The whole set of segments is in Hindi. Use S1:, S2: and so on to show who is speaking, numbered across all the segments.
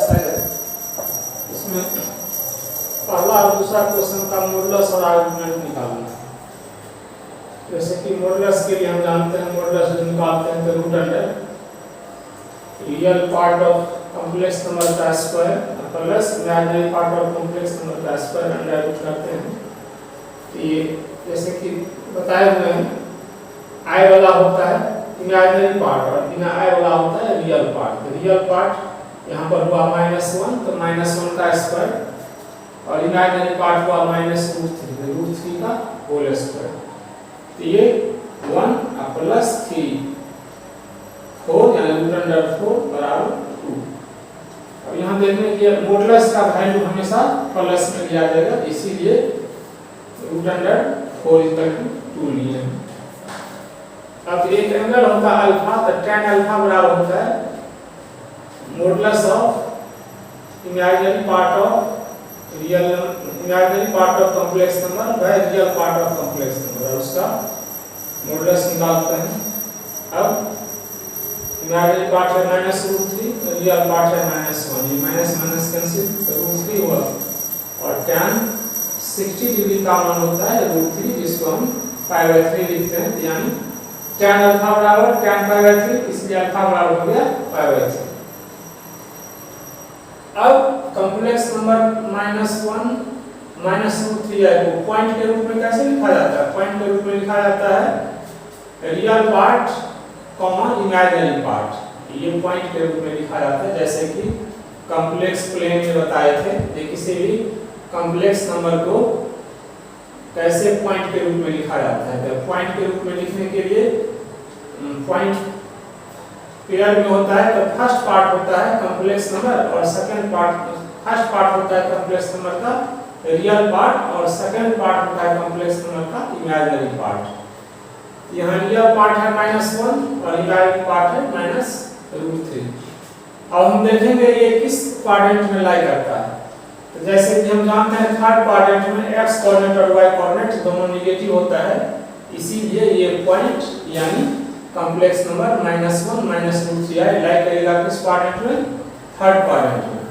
S1: एक्सरसाइज है, इसमें पहला और दूसरा क्वेश्चन का मॉडुलस और आर्गुमेंट निकालना है। जैसे कि मॉडुलस के लिए हम जानते हैं, मॉडुलस जो निकालते हैं तो root under real part of complex number का square plus imaginary part of complex number का स्क्वायर अंडर रूट करते हैं। तो ये जैसे कि बताए हुए हैं, आई वाला होता है इमेजिनरी पार्ट और बिना आई वाला होता है रियल पार्ट। तो रियल पार्ट यहाँ पर हुआ -1, तो -1 का स्क्वायर, और इमेजिनरी पार्ट हुआ -√3, √3 का होल स्क्वायर। तो ये 1 प्लस 3 4 यानी √4 बराबर 2। अब यहाँ देखने की मॉडुलस का वैल्यू हमेशा प्लस में लिया जाएगा, इसीलिए √4 2 लिए हैं। अब एक एंगल होता है अल्फा, तो tan अल्फा बराबर होता है modulus of imaginary part of real imaginary part of complex number by real part of complex number, उसका मॉडुलस निकालते हैं। अब इमेजिनरी पार्ट है -√3, रियल पार्ट है -1, ये माइनस माइनस कैंसिल, √3 हुआ, और tan 60 डिग्री का मान होता है √3, जिसको हम π/3 लिखते हैं, यानी tan अल्फा बराबर tan π/3, इसलिए अल्फा बराबर हो गया π/3। अब कॉम्प्लेक्स नंबर -1 -√3 है वो पॉइंट के रूप में कैसे लिखा जाता है? पॉइंट के रूप में लिखा जाता है real part comma imaginary part, ये पॉइंट के रूप में लिखा जाता है। जैसे कि कॉम्प्लेक्स प्लेन में बताए थे कि किसी भी कॉम्प्लेक्स नंबर को कैसे पॉइंट के रूप में लिखा जाता है। तो पॉइंट के रूप में लिखने के लिए पॉइंट पेयर में होता है, तो फर्स्ट पार्ट होता है कॉम्प्लेक्स नंबर और सेकंड पार्ट, फर्स्ट पार्ट होता है कॉम्प्लेक्स नंबर का रियल पार्ट और सेकंड पार्ट होता है कॉम्प्लेक्स नंबर का इमेजिनरी पार्ट। यहाँ रियल पार्ट है -1 और इमेजिनरी पार्ट है -√3। अब हम देखेंगे ये किस क्वाड्रेंट में लाई करता है। तो जैसे कि हम जानते हैं थर्ड क्वाड्रेंट में x कोऑर्डिनेट और y कोऑर्डिनेट दोनों नेगेटिव होता है, इसीलिए ये पॉइंट यानी कॉम्प्लेक्स नंबर -1 -√3 लाई करेगा किस क्वाड्रेंट में? थर्ड क्वाड्रेंट में।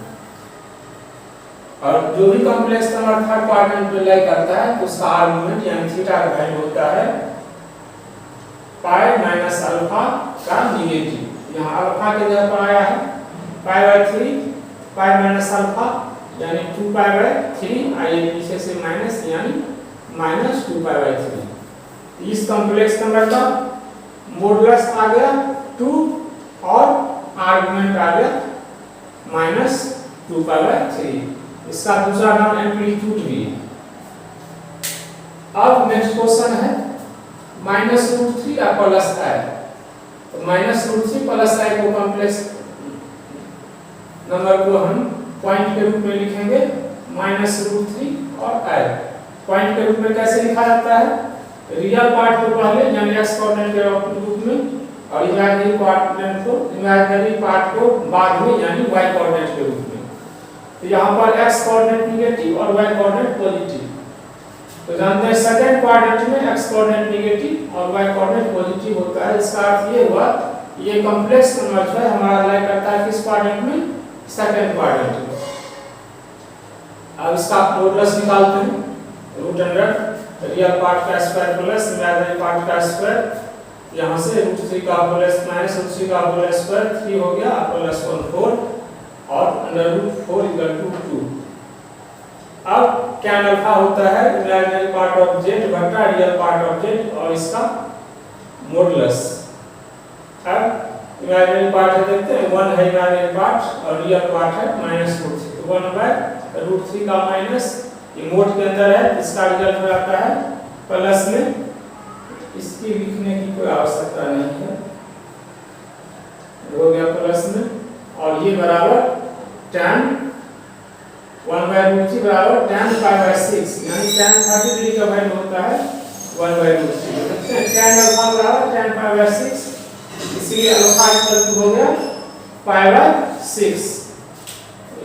S1: और जो भी कॉम्प्लेक्स नंबर थर्ड क्वाड्रेंट में लाई करता है उसका आर्गुमेंट यानी थीटा का वैल्यू होता है π माइनस अल्फा का नेगेटिव। यहाँ अल्फा के जगह पर आया है π/3, π माइनस अल्फा यानी 2π/3, आइए पीछे से माइनस यानी -2π/3। इस कॉम्प्लेक्स नंबर का मॉडुलस आ गया 2 और आर्गुमेंट आ गया -2π/3। इसका दूसरा नाम एम्पलीट्यूड भी है। अब नेक्स्ट क्वेश्चन है -√3 और प्लस i। तो -√3 प्लस i को कॉम्प्लेक्स नंबर को हम पॉइंट के रूप में लिखेंगे -√3 और i। पॉइंट के रूप में कैसे लिखा जाता है? रियल पार्ट को पहले यानी x कोऑर्डिनेट के रूप में और इमेजिनरी पार्ट को बाद में यानी y कोऑर्डिनेट के रूप में। तो यहाँ पर x कोऑर्डिनेट नेगेटिव और y कोऑर्डिनेट पॉजिटिव। तो जानते हैं सेकंड क्वाड्रेंट में x कोऑर्डिनेट नेगेटिव और y कोऑर्डिनेट पॉजिटिव होता है। इसका अर्थ ये हुआ ये कॉम्प्लेक्स नंबर जो है हमारा लाई करता है किस क्वाड्रेंट में? सेकंड क्वाड्रेंट में। अब इसका मॉडुलस निकालते हैं रूट अंडर रियल पार्ट का स्क्वायर प्लस इमेजिनरी पार्ट का स्क्वायर, यहाँ से √3 का प्लस -√3 का होल स्क्वायर 3 हो गया प्लस 1 4 और √4 = 2। अब tan अल्फा होता है इमेजिनरी पार्ट ऑफ z बटा रियल पार्ट ऑफ z और इसका मॉडुलस। अब इमेजिनरी पार्ट है देखते हैं 1 है इमेजिनरी पार्ट और रियल पार्ट है -√3, तो 1/√3 का माइनस ये मोड के अंदर है, इसका रिजल्ट हो जाता है प्लस में। इसकी लिखने की कोई आवश्यकता नहीं है, हो गया प्लस में, और ये बराबर tan 1/√3 बराबर tan π/6 यानी tan 30 डिग्री का वैल्यू होता है 1/√3। देखते हैं tan अल्फा बराबर tan π/6, इसीलिए अल्फा इक्वल हो गया π/6,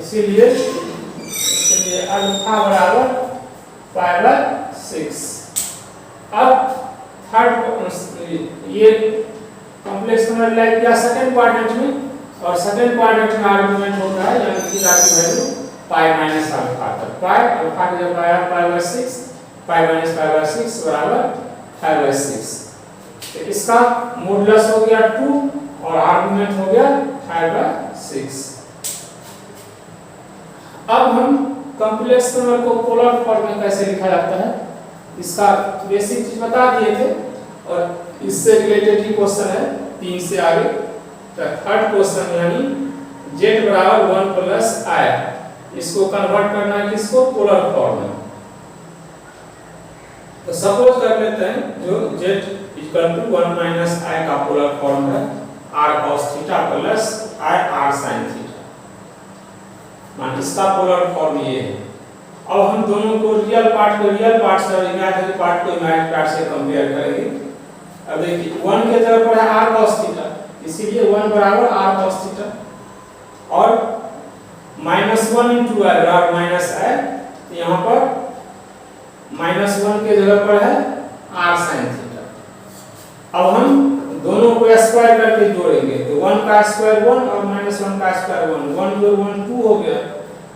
S1: इसीलिए अल्फा बराबर π/6। अब थर्ड ये कॉम्प्लेक्स नंबर लाई किया सेकंड क्वाड्रेंट में और सेकंड क्वाड्रेंट में आर्गुमेंट होता है यानी पाई अल्फा की जगह आया pi by 6, pi minus pi bye 6 बराबर 5 बाय 6। तो इसका मॉडुलस हो गया 2 और आर्गुमेंट हो गया 5 बाय 6। अब हम कॉम्प्लेक्स नंबर को पोलर फॉर्म में कैसे लिखा जाता है इसका बेसिक चीज बता दिए थे, और इससे रिलेटेड ही क्वेश्चन है 3 से आगे। तो थर्ड क्वेश्चन यानी z बराबर 1 प्लस i, इसको कन्वर्ट करना है किसको, पोलर फॉर्म में। तो सपोज कर लेते हैं जो z equal to 1 minus i का पोलर फॉर्म है r cos theta plus i r sin theta, मान इसका पोलर फॉर्म ये है। अब हम दोनों को रियल पार्ट को रियल पार्ट से और इमेजिनरी पार्ट को इमेजिनरी पार्ट से कंपेयर करेंगे। अब देखिए 1 के जगह पर है r cos थीटा, इसीलिए 1 बराबर r cos थीटा, और -1 into i बराबर माइनस i, तो यहाँ पर -1 के जगह पर है r sin थीटा। अब हम दोनों को स्क्वायर करके जोड़ेंगे, तो 1 का स्क्वायर 1 और -1 का स्क्वायर 1, 1 जोड़ 1 2 हो गया,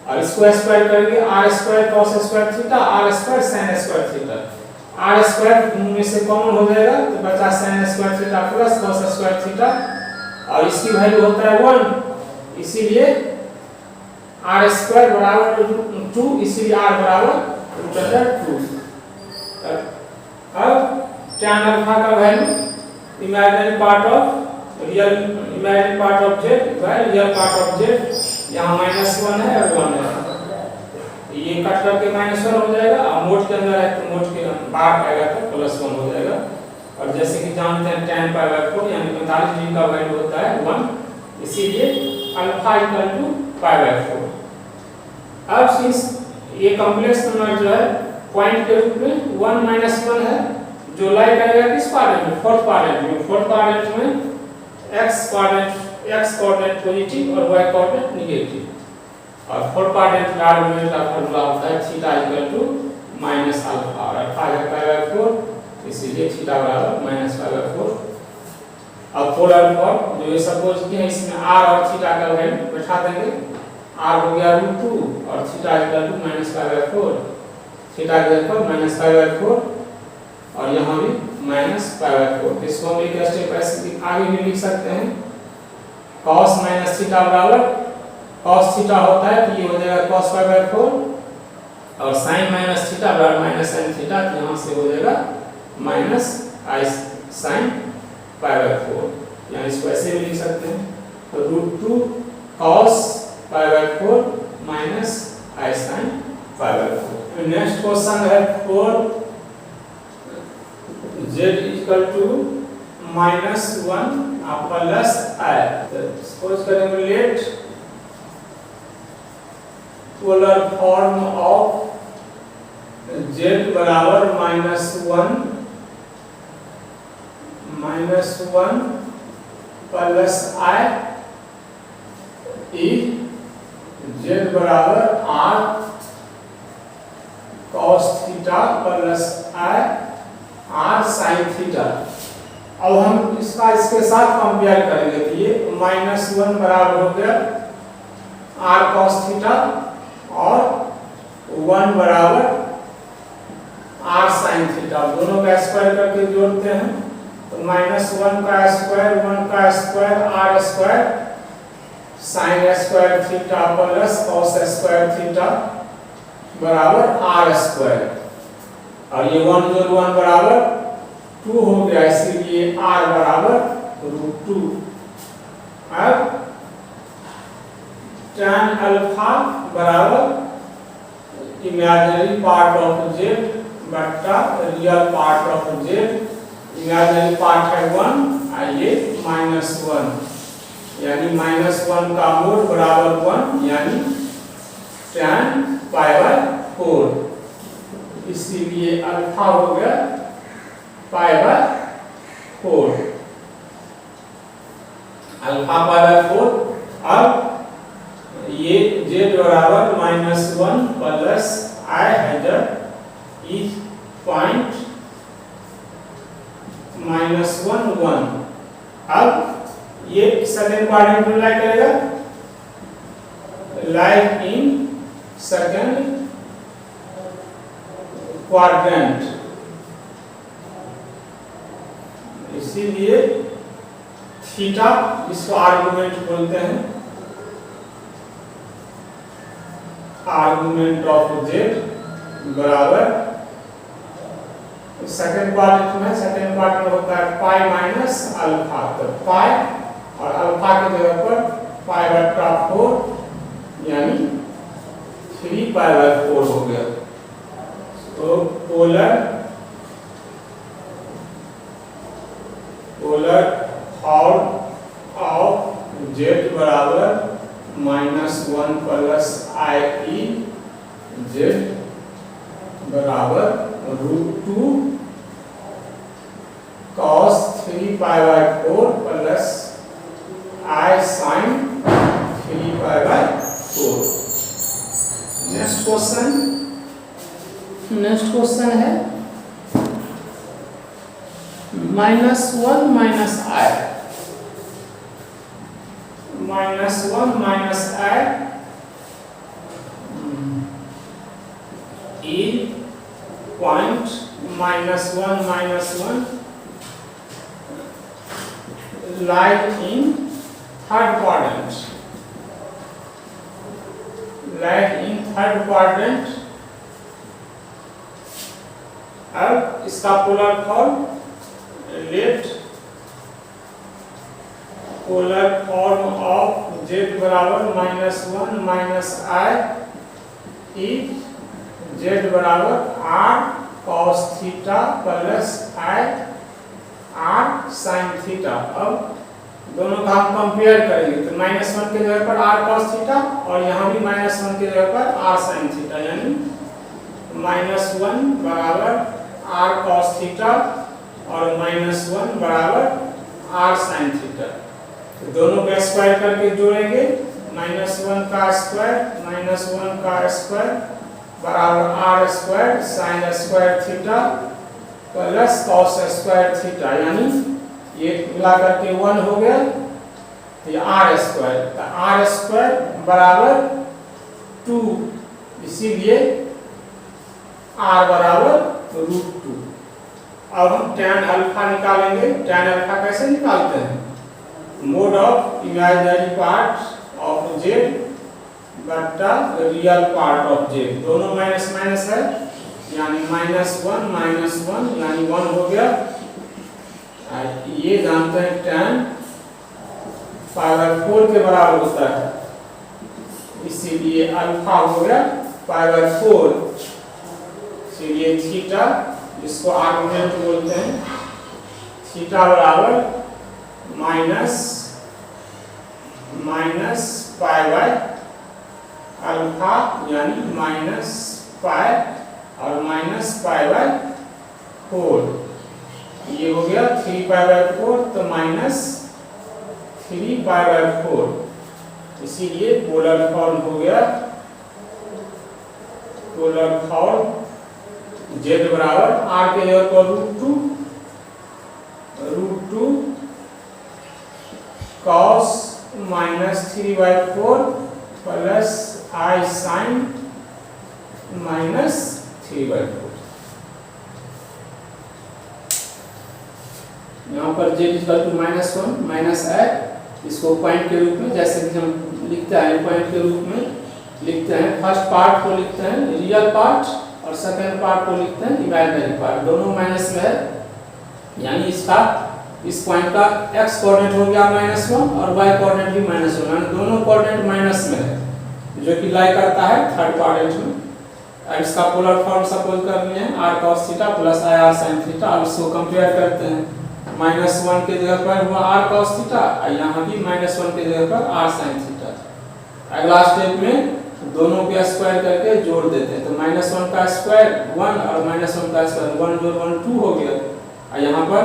S1: और इसको स्क्वायर करेंगे r square cos square theta r square sin square theta, r square में से कॉमन हो जाएगा तो बचा sin square theta plus cos square theta, और इसकी वैल्यू होता है 1, इसीलिए r स्क्वायर बराबर 2, इसीलिए r बराबर √2। अब tan अल्फा का value imaginary part of real, imaginary part of z by real part of z, यहाँ -1 है और 1 है, ये कट करके -1 हो जाएगा, और मोड के अंदर है तो मोड के बाहर आएगा तो +1 हो जाएगा। और जैसे कि जानते हैं tan पाई बाय 4 यानी 45 डिग्री का वैल्यू होता है 1, इसीलिए alpha equal to pi by 4। अब सिंस ये कॉम्प्लेक्स नंबर जो है पॉइंट के रूप में 1 माइनस 1 है, जो लाई करेगा किस क्वाड्रेंट में, फोर्थ क्वाड्रेंट में। फोर्थ क्वाड्रेंट में x कोऑर्डिनेट पॉजिटिव और y कोऑर्डिनेट नेगेटिव, और फोर्थ क्वाड्रेंट का आर्गुमेंट का फार्मूला होता है theta equal to minus alpha, और अल्फा है पाई बाय 4, इसीलिए थीटा बराबर माइनस पाई बाय 4। अब पोलर फॉर्म जो ये सपोज किया है, इसमें r और थीटा का वैल्यू बैठा देंगे, r हो गया √2 और theta equal to minus pi by 4, theta की जगह पर माइनस पाई बाय 4 और यहाँ भी माइनस पाई बाय 4। इसको हम एक स्टेप ऐसे आगे भी लिख सकते हैं, cos माइनस थीटा बराबर cos थीटा होता है तो ये हो जाएगा cos पाई बाय 4, और sin माइनस थीटा बराबर माइनस sin थीटा, तो यहाँ से हो जाएगा minus i sin pi by 4, यानी इसको ऐसे भी लिख सकते हैं, तो √2 cos pi by 4 minus i sin pi by 4। Next question है 4 z equal to -1 plus i। Suppose करेंगे let polar form of z बराबर -1 प्लस i इज z बराबर r cos theta plus i r sin theta. अब हम इसका इसके साथ कंपेयर करेंगे, तो ये -1 बराबर हो गया r cos थीटा और 1 बराबर r sin थीटा, दोनों का स्क्वायर करके जोड़ते हैं तो -1 का स्क्वायर 1 का square r square sin square theta plus cos square theta बराबर r स्क्वायर, और ये 1 जोड़ 1 बराबर 2 हो गया, इसीलिए r बराबर √2। अब tan अल्फा बराबर इमेजिनरी पार्ट ऑफ z बट्टा real part of z, imaginary part है 1 और ये -1, यानी -1 का मोड बराबर 1, यानी tan पाई बाय 4, इसीलिए अल्फा हो गया पाई बाय 4, अल्फा पाई बाय 4। अब ये z बराबर -1 प्लस i हैजर इज पॉइंट -1 1। अब ये सेकंड क्वाड्रेंट में लाई करेगा, लाई इन सेकंड क्वाड्रेंट, इसीलिए थीटा इसको आर्गुमेंट बोलते हैं, आर्गुमेंट ऑफ जेड बराबर सेकेंड क्वाड्रेंट में, सेकेंड क्वाड्रेंट होता है पाई माइनस अल्फा, तो पाई और अल्फा की जगह पर पाई बटा 4 यानी 3 पाई बाय 4 हो गया। तो पोलर फॉर्म ऑफ जेड बराबर -1 प्लस आई ई जेड बराबर √2 cos 3 pi by 4 plus i sine 3 pi by 4। Next question है -1 minus i, -1 minus i e point -1 minus 1 like in third quadrant, अब इसका polar form let polar form of z बराबर -1 माइनस आई ई जेड बराबर r cos theta plus i r sine theta. अब दोनों का हम कंपेयर करेंगे तो -1 के जगह पर आर कॉस थीटा और यहाँ भी -1 के जगह पर आर साइन थीटा, यानी -1 बराबर आर कॉस थीटा और -1 बराबर आर साइन थीटा। तो दोनों का स्क्वायर करके जोड़ेंगे, -1 का स्क्वायर बराबर r square sine square theta plus cos square theta, यानी ये मिला करके 1 हो गया, तो ये आर स्क्वायर, तो आर स्क्वायर बराबर 2, इसीलिए आर बराबर √2। अब हम tan अल्फा निकालेंगे। tan अल्फा कैसे निकालते हैं? Mod of imaginary part of z बटा रियल पार्ट ऑफ जेड, दोनों माइनस माइनस है, यानी -1 यानी 1 हो गया। ये जानते हैं tan π/4 के बराबर होता है, इसीलिए अल्फा हो गया π/4, इसीलिए थीटा जिसको आर्गुमेंट बोलते हैं, थीटा बराबर माइनस पाई बाय अल्फा, यानी -पाई और -π/4, ये हो गया 3 π/4, तो -3 π/4, इसीलिए पोलर फॉर्म हो गया, पोलर फॉर्म जेड बराबर आर के जगह पर √2 cos -3/4 प्लस आई साइन -3/4। यहाँ पर z = -1 इसको पॉइंट के रूप में, जैसे कि हम लिखते हैं पॉइंट के रूप में लिखते हैं, फर्स्ट पार्ट को लिखते हैं रियल पार्ट और सेकंड पार्ट को लिखते हैं इमेजिनरी पार्ट, दोनों माइनस में है, यानी इसका इस पॉइंट का x कोऑर्डिनेट हो गया -1 और y कोऑर्डिनेट भी -1, यानी दोनों कोऑर्डिनेट माइनस में है, जो कि लाई करता है थर्ड क्वाड्रेंट में। अब इसका पोलर फॉर्म सपोज कर लिए हैं r cos theta plus i r sin theta. अब इसको कंपेयर करते हैं, -1 के जगह पर हुआ r cos थीटा और यहाँ भी -1 के जगह पर r sin थीटा। अगला स्टेप में दोनों के स्क्वायर करके जोड़ देते हैं, तो -1 का स्क्वायर 1 और -1 का स्क्वायर 1 जोड़ 1 2 हो गया, और यहाँ पर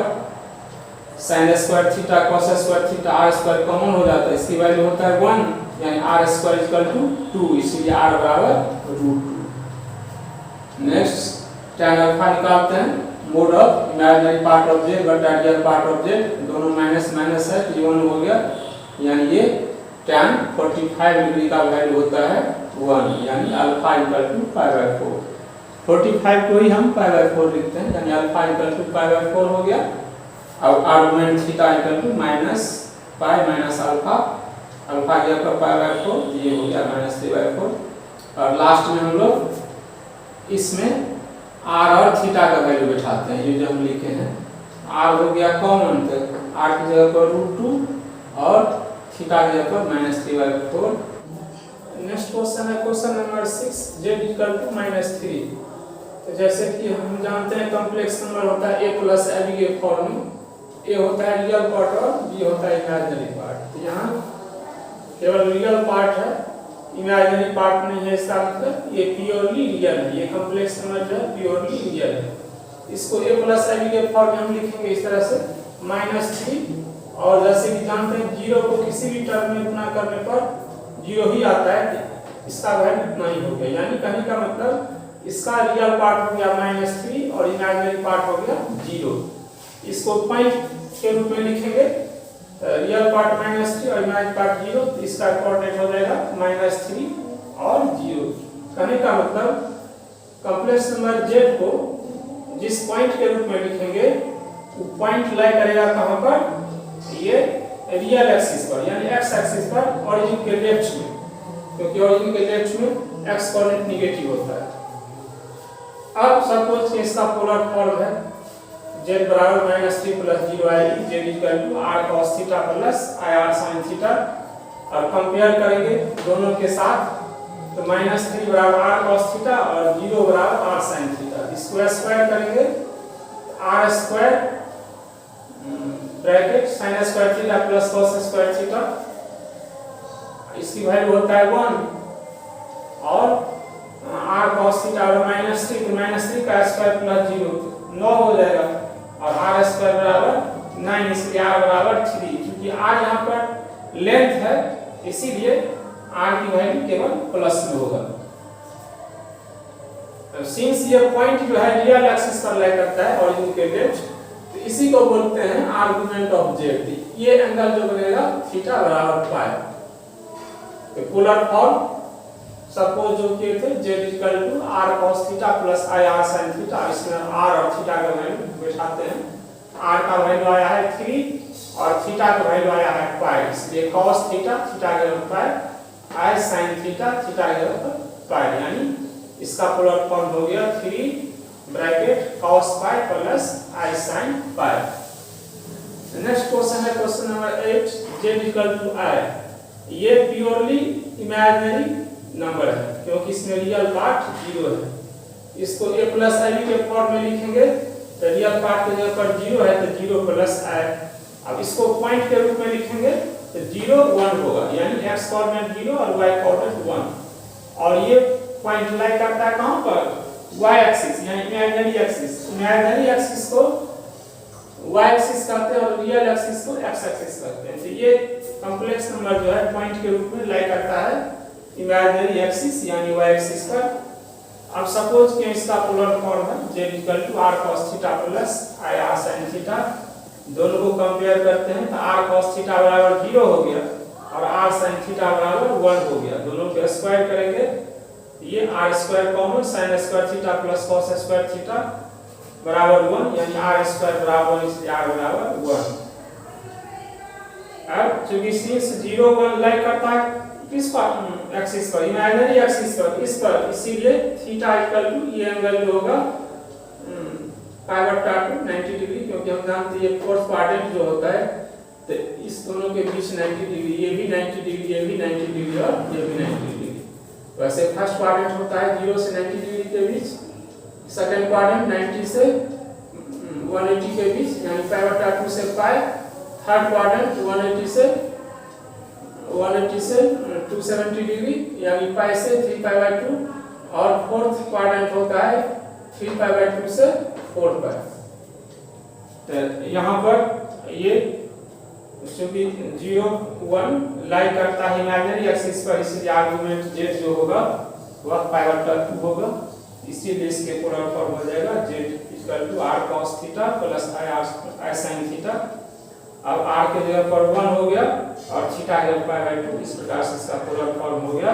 S1: sin square theta cos square theta r square common हो जाता है, इसकी वैल्यू होता है 1, यानी r स्क्वायर = 2, इसलिए r बराबर √2। नेक्स्ट tan अल्फा निकालते हैं, mod of imaginary part of z बटा रियल पार्ट ऑफ जेड, दोनों माइनस माइनस है, तो 1 हो गया, यानी ये tan 45 डिग्री का वैल्यू होता है 1, यानी अल्फा = π/4। 45 को ही हम π/4 लिखते हैं, यानी अल्फा इक्वल टू π/4 हो गया। अब argument theta equal to minus pi minus alpha, alpha गया पर π/4, ये हो गया -3/4। और लास्ट में हम लोग इसमें r और थीटा का वैल्यू बैठाते हैं, ये जो हम लिखे हैं। r हो गया कॉमन, तो r की जगह पर √2 और थीटा की जगह पर -3/4। नेक्स्ट क्वेश्चन है question number 6, z equal to -3। तो जैसे कि हम जानते हैं कॉम्प्लेक्स नंबर होता है a प्लस ab के फॉर्म में, a होता है रियल पार्ट और b होता है इमेजिनरी पार्ट। तो यहाँ केवल रियल पार्ट है, इमेजिनरी पार्ट नहीं है, इसका मतलब ये प्योरली रियल है, ये कॉम्प्लेक्स नंबर जो है प्योरली रियल है। इसको a प्लस ab के फॉर्म में हम लिखेंगे इस तरह से -3। और जैसे कि जानते हैं 0 को किसी भी टर्म में गुणा करने पर 0 ही आता है, इसका वैल्यू इतना ही हो गया। यानी कहने का मतलब इसका रियल पार्ट हो गया -3 और इमेजिनरी पार्ट हो गया 0। इसको पॉइंट के रूप में लिखेंगे, रियल पार्ट -3 और इमेजिनरी पार्ट 0, तो इसका कोऑर्डिनेट हो जाएगा -3 और 0। कहने का मतलब कॉम्प्लेक्स नंबर z को जिस पॉइंट के रूप में लिखेंगे वो पॉइंट लाई करेगा कहां पर, ये रियल एक्सिस पर, यानी x एक्सिस पर ओरिजिन के लेफ्ट में, क्योंकि ओरिजिन के लेफ्ट में x कोऑर्डिनेट नेगेटिव होता है। अब सपोज कि इसका पोलर फॉर्म है z बराबर -3 + 0i, z equal to r cos theta plus ir sin theta. और कंपेयर करेंगे दोनों के साथ, तो -3 बराबर r cos थीटा और 0 बराबर r sin थीटा। इसको स्क्वायर करेंगे, r square bracket sin square theta plus cos square theta, इसकी वैल्यू होता है 1। और r cos थीटा और -3, तो -3 का स्क्वायर प्लस 0 9 हो जाएगा, और r स्क्वायर बराबर 9, इसलिए r बराबर 3। क्योंकि r यहाँ पर लेंथ है, इसीलिए r की वैल्यू केवल प्लस में होगा। सिंस ये पॉइंट जो है रियल एक्सिस पर लाई करता है ओरिजिन के लेफ्ट, तो इसी को बोलते हैं आर्गुमेंट ऑफ z। ये एंगल जो बनेगा थीटा बराबर पाई। तो पोलर फॉर्म सपोज जो किए थे z equal to r cos theta plus ir sin theta, इसमें r और थीटा का वैल्यू बैठाते हैं। r का वैल्यू आया है 3 और थीटा का वैल्यू आया है पाई, इसलिए cos थीटा, थीटा के बराबर पाई, i sin थीटा, थीटा के बराबर पाई। यानी इसका पोलर फॉर्म हो गया 3 bracket cos pi plus i sin pi. Next question है question number 8, z equal to i। ये प्योरली इमेजिनरी नंबर है, क्योंकि इसमें रियल पार्ट 0 है। इसको a प्लस i के फॉर्म में लिखेंगे, तो रियल पार्ट की जगह पर 0 है, तो 0 प्लस i। अब इसको पॉइंट के रूप में लिखेंगे, तो 0 1 होगा, यानी x कोऑर्डिनेट 0 और y कोऑर्डिनेट 1। और ये पॉइंट लाई करता है कहां पर, y एक्सिस, यानी इमेजिनरी एक्सिस। इमेजिनरी एक्सिस को y एक्सिस कहते हैं और रियल एक्सिस को x एक्सिस कहते हैं। तो ये कॉम्प्लेक्स नंबर जो है पॉइंट के रूप में लाई करता है इमेजिनरी एक्सिस यानी y एक्सिस पर। अब सपोज कि इसका पोलर फॉर्म है z equal to r cos theta plus ir sin theta. दोनों को कंपेयर करते हैं, तो r cos थीटा बराबर 0 हो गया और r sin थीटा बराबर 1 हो गया। दोनों को स्क्वायर करेंगे, ये r square common, sin square theta plus cos square theta बराबर 1, यानी r स्क्वायर बराबर 1, इसलिए r बराबर 1। अब चूंकि सिंस 0 1 लाई करता है किस पर, एक्सिस पर, इमेजिनरी एक्सिस पर, इस पर, इसीलिए थीटा इक्वल टू ये एंगल जो होगा π/2 90 डिग्री, क्योंकि हम जानते हैं ये फोर्थ क्वाड्रेंट जो होता है, तो इस दोनों के बीच 90 डिग्री, ये भी 90 डिग्री, ये भी 90 डिग्री और ये भी 90 डिग्री। वैसे फर्स्ट क्वाड्रेंट होता है 0 से 90 डिग्री के बीच, सेकंड क्वाड्रेंट 90 से 180 के बीच, यानी π/2 से पाई। थर्ड क्वाड्रेंट 180 से 270 डिग्री, यानी पाई से 3π/2। और फोर्थ क्वाड्रेंट होता है 3π/2 से 4π। तो यहाँ पर ये चूंकि 0 1 लाई करता है इमेजिनरी एक्सिस पर, इसलिए आर्गुमेंट z जो होगा वह π/2 होगा, इसीलिए इसके पोलर फॉर्म हो जाएगा z equal to r cos theta plus i sin theta. अब r के जगह पर 1 हो गया और थीटा के जगह π/2, इस प्रकार से इसका पोलर फॉर्म हो गया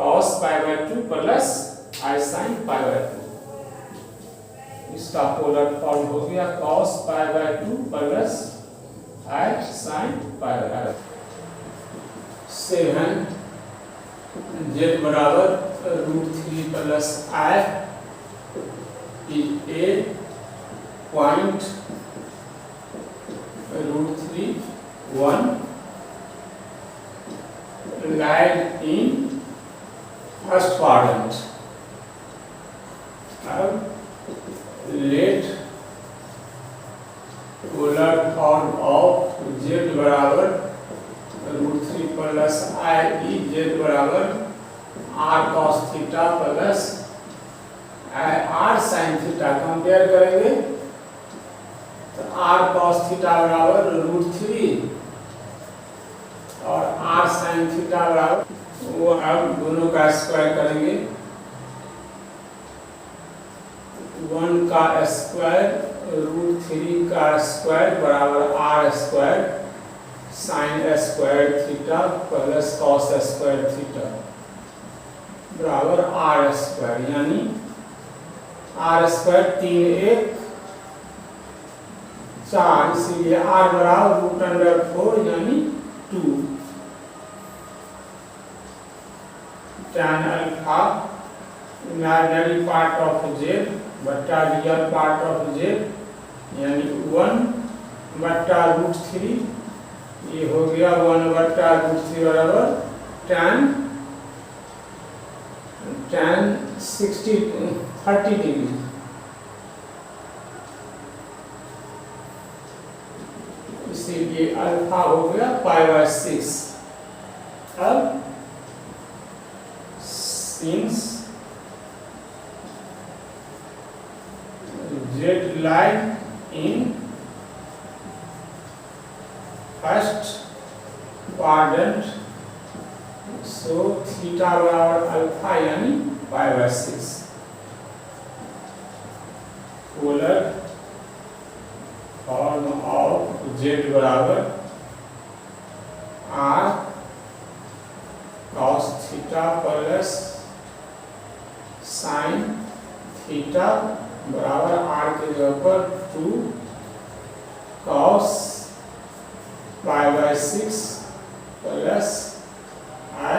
S1: cos π/2 प्लस i sin π/2। इसका पोलर फॉर्म हो गया cos π/2 plus i sin π/2। 7 z बराबर √3 plus i is a point √3 1 lied in first quadrant। अब let polar form of z बराबर √3 प्लस i ई z बराबर r cos theta plus r sin theta compare करेंगे तो r cos थीटा बराबर √3 और r sin थीटा बराबर वो अब दोनों का स्क्वायर करेंगे। 1 का स्क्वायर √3 का स्क्वायर बराबर r square sine square theta plus cos square theta बराबर r स्क्वायर, यानी r स्क्वायर 3 1 4, इसीलिए r बराबर √4 यानी 2 tan alpha imaginary part of z बट्टा रियल पार्ट ऑफ z यानी 1 बट्टा √3, ये हो गया 1 बट्टा √3 बराबर tan 30 डिग्री। इसीलिए अल्फा हो गया π/6। अब since z lied in first quadrant, so theta बराबर अल्फा यानी π/6। पोलर फॉर्म ऑफ z बराबर r cos theta plus sine theta बराबर r के जगह पर 2 cos π/6 प्लस i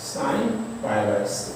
S1: sin π/6।